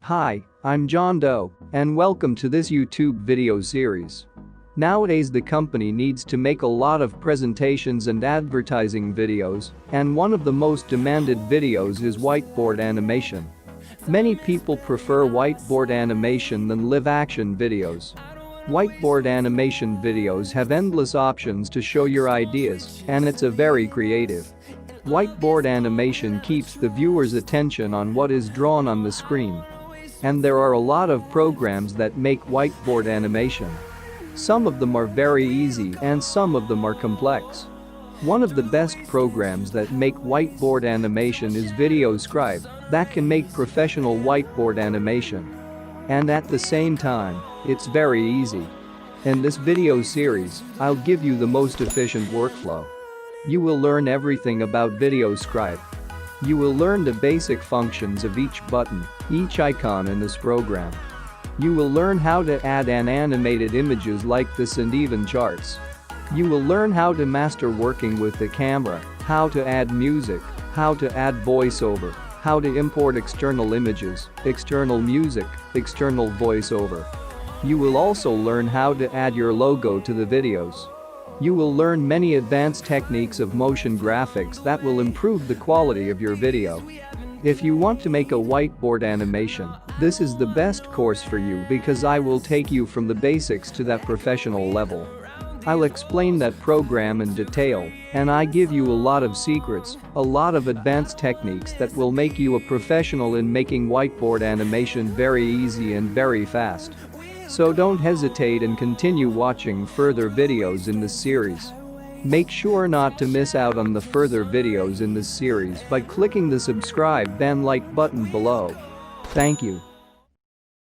Hi, I'm John Doe, and welcome to this YouTube video series. Nowadays the company needs to make a lot of presentations and advertising videos, and one of the most demanded videos is whiteboard animation. Many people prefer whiteboard animation than live-action videos. Whiteboard animation videos have endless options to show your ideas, and it's a very creative. Whiteboard animation keeps the viewer's attention on what is drawn on the screen. And there are a lot of programs that make whiteboard animation. Some of them are very easy and some of them are complex. One of the best programs that make whiteboard animation is Videoscribe, that can make professional whiteboard animation. And at the same time, it's very easy. In this video series, I'll give you the most efficient workflow. You will learn everything about Videoscribe. You will learn the basic functions of each button, each icon in this program. You will learn how to add animated images like this and even charts. You will learn how to master working with the camera, how to add music, how to add voiceover, how to import external images, external music, external voiceover. You will also learn how to add your logo to the videos. You will learn many advanced techniques of motion graphics that will improve the quality of your video. If you want to make a whiteboard animation, this is the best course for you because I will take you from the basics to that professional level. I'll explain that program in detail, and I give you a lot of secrets, a lot of advanced techniques that will make you a professional in making whiteboard animation very easy and very fast. So don't hesitate and continue watching further videos in this series. Make sure not to miss out on the further videos in this series by clicking the subscribe and like button below. Thank you.